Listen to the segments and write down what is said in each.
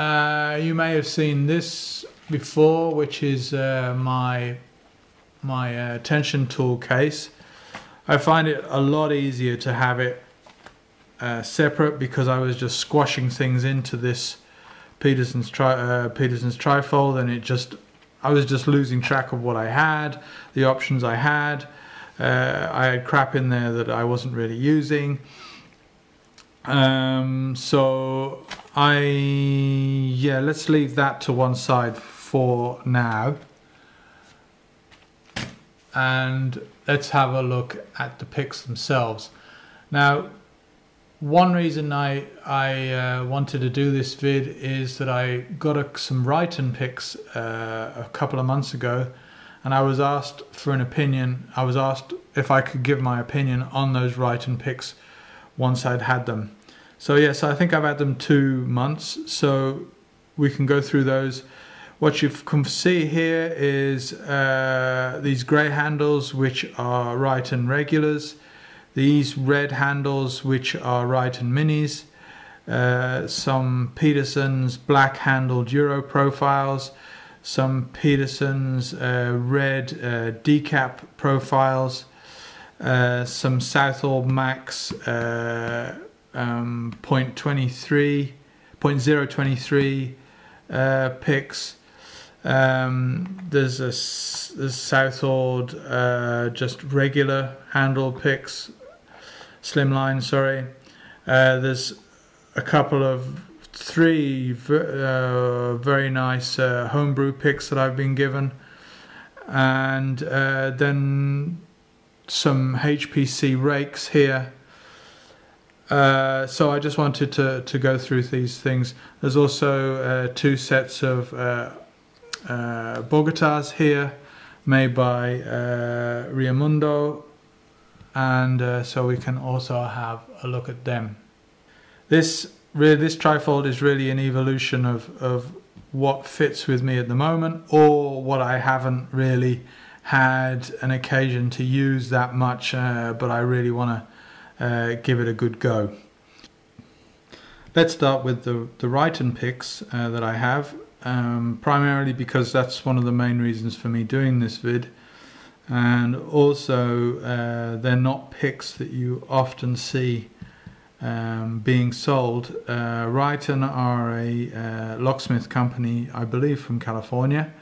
You may have seen this before, which is my tension tool case. I find it a lot easier to have it separate because I was just squashing things into this Peterson's trifold, and I was just losing track of what I had, the options I had. I had crap in there that I wasn't really using. So let's leave that to one side for now, and let's have a look at the picks themselves. Now, one reason I wanted to do this vid is that I got some Rytan picks a couple of months ago, and I was asked for an opinion. I was asked if I could give my opinion on those Rytan picks once I'd had them. So yes, I think I've had them 2 months, so we can go through those. What you can see here is these grey handles, which are Rytan regulars, these red handles, which are Rytan minis, some Peterson's black handled Euro profiles, some Peterson's red decap profiles, some Sasol Max 0.23 picks. There's Sasol just regular handle picks, slimline, sorry. There's a couple of 3 very nice homebrew picks that I've been given, and then some HPC rakes here. So I just wanted to go through these things. There's also 2 sets of Bogotas here, made by Riamundo, and so we can also have a look at them. This trifold is really an evolution of what fits with me at the moment, or what I haven't really had an occasion to use that much, but I really want to give it a good go. Let's start with the Rytan picks that I have, primarily because that's one of the main reasons for me doing this vid, and also they're not picks that you often see being sold. Rytan are a locksmith company, I believe, from California.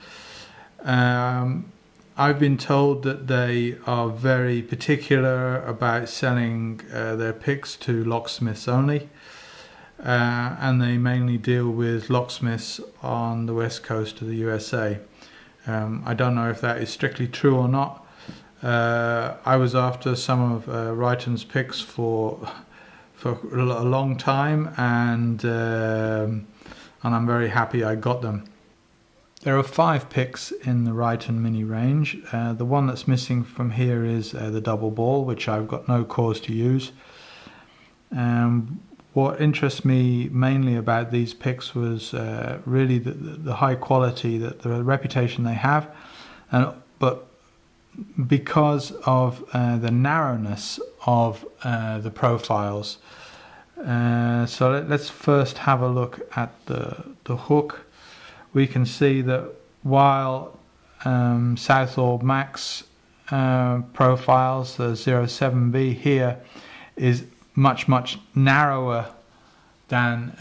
I've been told that they are very particular about selling their picks to locksmiths only, and they mainly deal with locksmiths on the west coast of the USA. I don't know if that is strictly true or not. I was after some of Rytan's picks for a long time, and I'm very happy I got them. There are 5 picks in the Rytan mini range. The one that's missing from here is the double ball, which I've got no cause to use. What interests me mainly about these picks was really the high quality, the reputation they have, but because of the narrowness of the profiles. So let's first have a look at the hook. We can see that while Sasol Max profiles, the 07B here, is much narrower than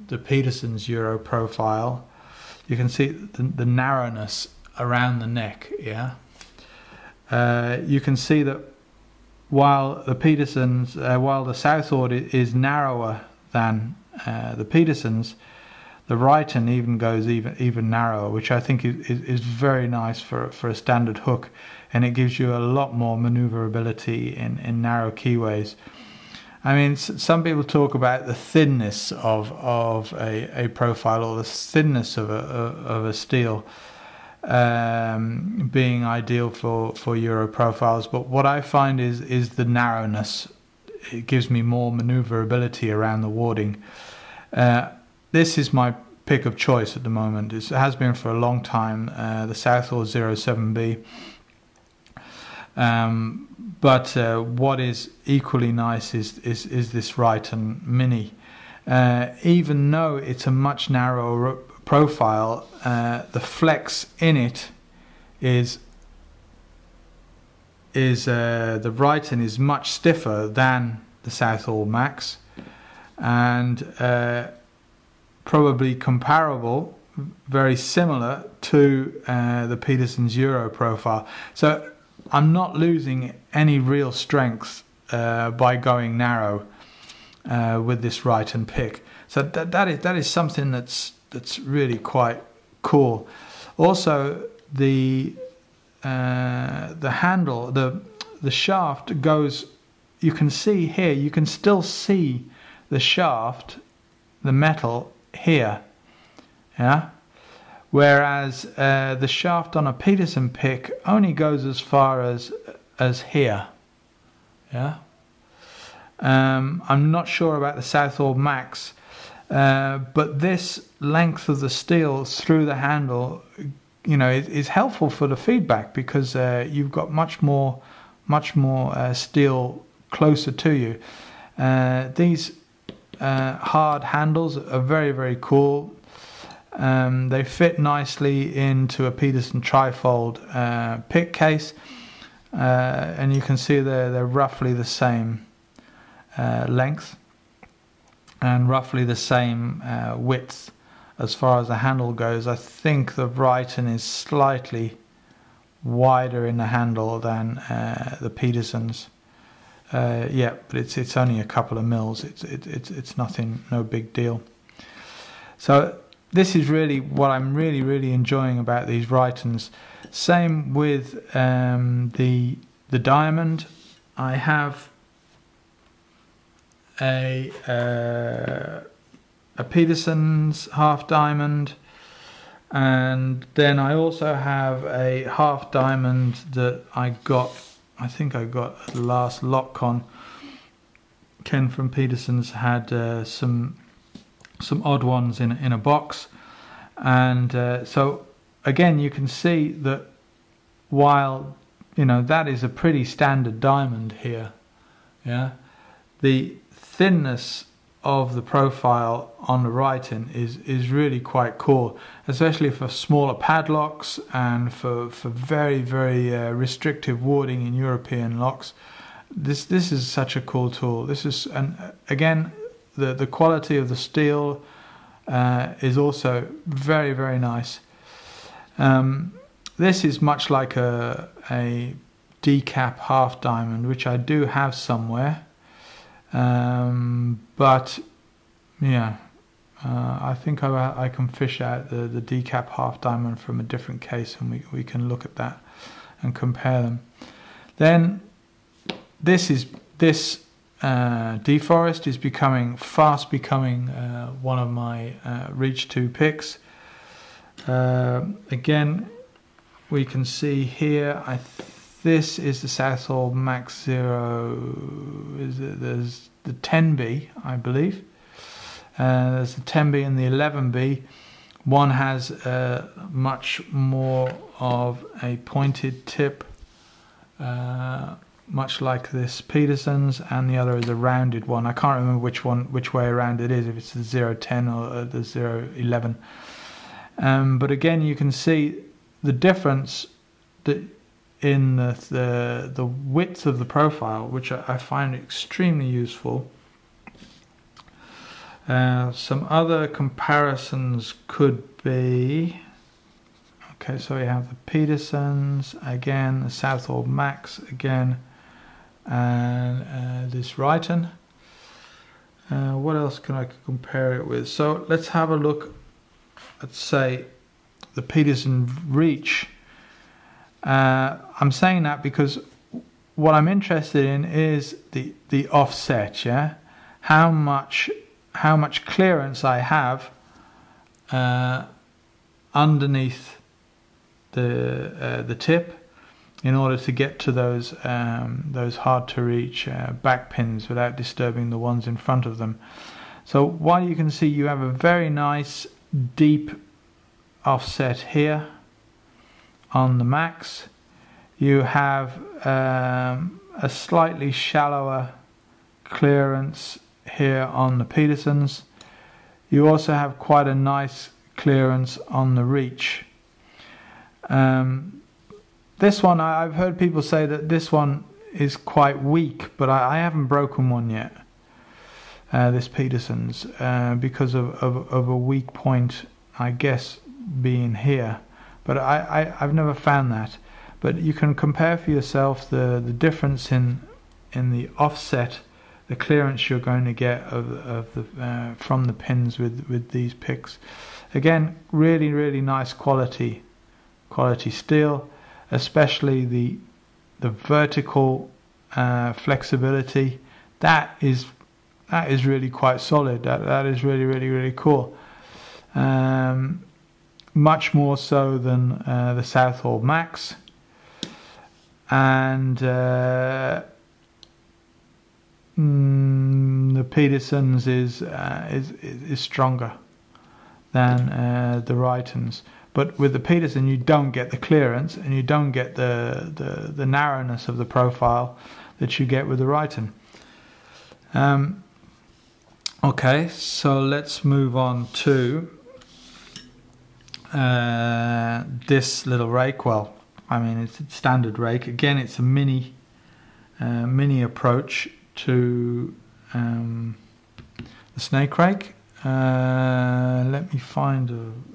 the Peterson's Euro profile, you can see the narrowness around the neck. You can see that while the Sasol is narrower than the Peterson's, the Rytan even goes even narrower, which I think is very nice for a standard hook, and it gives you a lot more maneuverability in narrow keyways. I mean, some people talk about the thinness of a profile, or the thinness of a steel being ideal for Euro profiles, but what I find is the narrowness. It gives me more maneuverability around the warding. This is my pick of choice at the moment. It has been for a long time, the Sasol 07B. But what is equally nice is this Rytan Mini. even though it's a much narrower profile, the flex in it is the Rytan is much stiffer than the Sasol Max, and probably comparable, very similar to the Peterson's Euro profile. So I'm not losing any real strength by going narrow with this Rytan pick. So that is something that's really quite cool. Also, the handle, the shaft goes. You can see here. You can still see the shaft, the metal here. Yeah. Whereas the shaft on a Peterson pick only goes as far as here. Yeah. I'm not sure about the Sasol Max, but this length of the steel through the handle, is helpful for the feedback, because you've got much more steel closer to you. These hard handles are very, very cool. They fit nicely into a Peterson trifold pick case, and you can see they're roughly the same length and roughly the same width as far as the handle goes. I think the Rytan is slightly wider in the handle than the Peterson's. But it's only a couple of mils. It's nothing, no big deal. So this is really what I'm really enjoying about these Rytans. Same with the diamond. I have a Peterson's half diamond, and then I also have a half diamond that I think I got at the last LockCon. Ken from Peterson's had some odd ones in a box, and so again you can see that while that is a pretty standard diamond here, the thinness of the profile on the Rytan is really quite cool, especially for smaller padlocks and for very, very restrictive warding in European locks. This is such a cool tool. This is, and again, the quality of the steel is also very, very nice. This is much like a decap half diamond, which I do have somewhere. But yeah, I think I can fish out the decap half diamond from a different case, and we can look at that and compare them. Then this deforest is fast becoming one of my Reach 2 picks. Again, we can see here, this is the Sasol Max0. There's the 10B, I believe. There's the 10B and the 11B. One has much more of a pointed tip, much like this Peterson's, and the other is a rounded one. I can't remember which way around it is, if it's the 010 or the 011. But again, you can see the difference that in the width of the profile, which I find extremely useful. Some other comparisons could be, okay, so we have the Peterson's again, the Sasol Max again, and this Rytan. What else can I compare it with? So let's have a look at, say, the Peterson Reach. I'm saying that because what I'm interested in is the offset, how much clearance I have underneath the tip in order to get to those hard to reach back pins without disturbing the ones in front of them. So while you can see you have a very nice deep offset here on the Max, you have a slightly shallower clearance here on the Peterson's, You also have quite a nice clearance on the reach. This one, I've heard people say that this one is quite weak, but I haven't broken one yet. This Peterson's, because of a weak point, I guess, being here. But I've never found that. But you can compare for yourself the difference in the offset, the clearance you're going to get from the pins with these picks. Again, really nice quality steel, especially the vertical flexibility. That is really quite solid. That is really cool. Much more so than the Sasol Max, and the Peterson's is stronger than the Rytans. But with the Peterson, you don't get the clearance and you don't get the narrowness of the profile that you get with the Rytan. Okay, so let's move on to this little rake. Well, I mean, it's a standard rake. Again, it's a mini approach to the snake rake. Let me find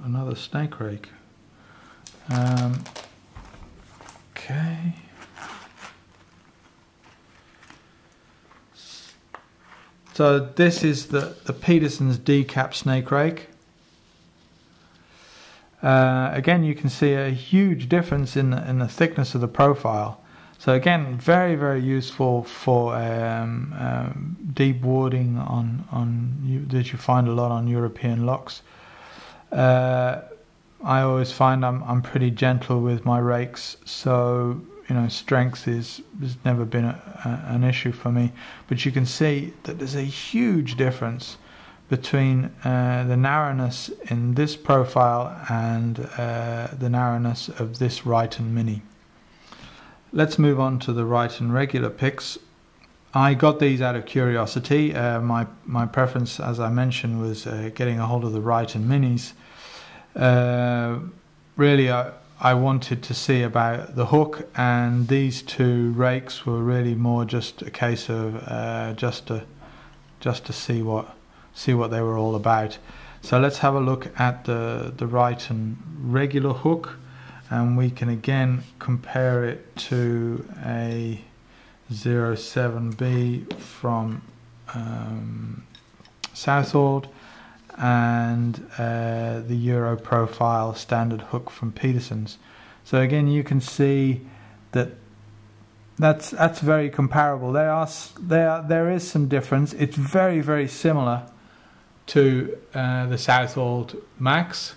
another snake rake. Okay. So this is the Peterson's D-cap snake rake. Again, you can see a huge difference in the thickness of the profile. So again, very useful for deep warding that you find a lot on European locks. I always find I'm pretty gentle with my rakes, so strength has never been an issue for me. But you can see that there's a huge difference between the narrowness in this profile and the narrowness of this Rytan Mini. Let's move on to the Rytan regular picks. I got these out of curiosity. My preference, as I mentioned, was getting a hold of the Rytan Minis. Really, I wanted to see about the hook, and these two rakes were really more just a case of just to see what they were all about. So let's have a look at the Rytan regular hook, and we can again compare it to a 07B from Sasol and the Euro profile standard hook from Peterson's. So again, you can see that's very comparable. There is some difference. It's very similar to the Sasol Max.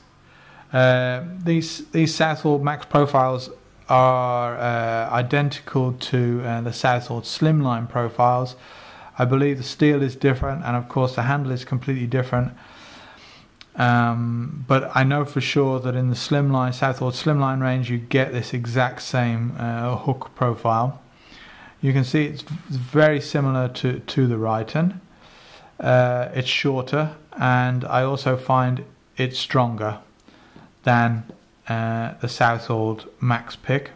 These Sasol Max profiles are identical to the Sasol Slimline profiles. I believe the steel is different, and of course the handle is completely different. But I know for sure that in the Sasol Slimline range, you get this exact same hook profile. You can see it's very similar to the Rytan. It's shorter, and I also find it's stronger than the Sasol Max pick.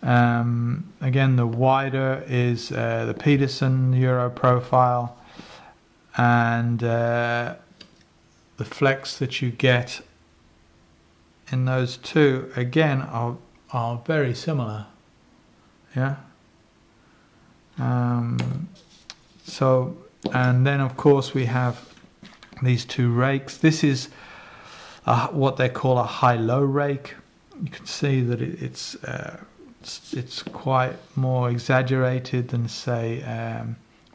Again, the wider is the Peterson Euro profile, and the flex that you get in those two again are very similar. Yeah. So, and then of course we have these two rakes. This is what they call a high-low rake. You can see that it's quite more exaggerated than, say,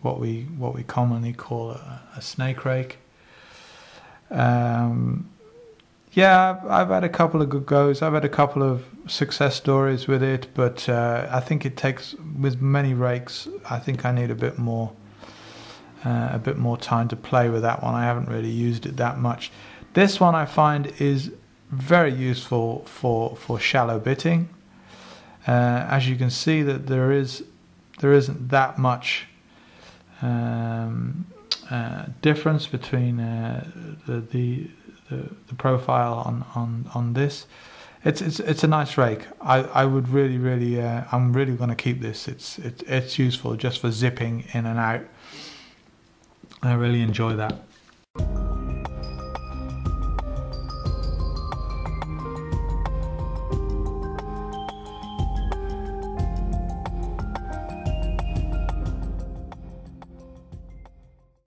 what we commonly call a snake rake. Yeah, I've had a couple of good goes. I've had a couple of success stories with it, but I think it takes, with many rakes, I think I need a bit more time to play with that one. I haven't really used it that much. This one I find is very useful for shallow bitting. As you can see, that there isn't that much difference between the profile on this. It's a nice rake. I would really I'm really going to keep this. It's useful just for zipping in and out. I really enjoy that.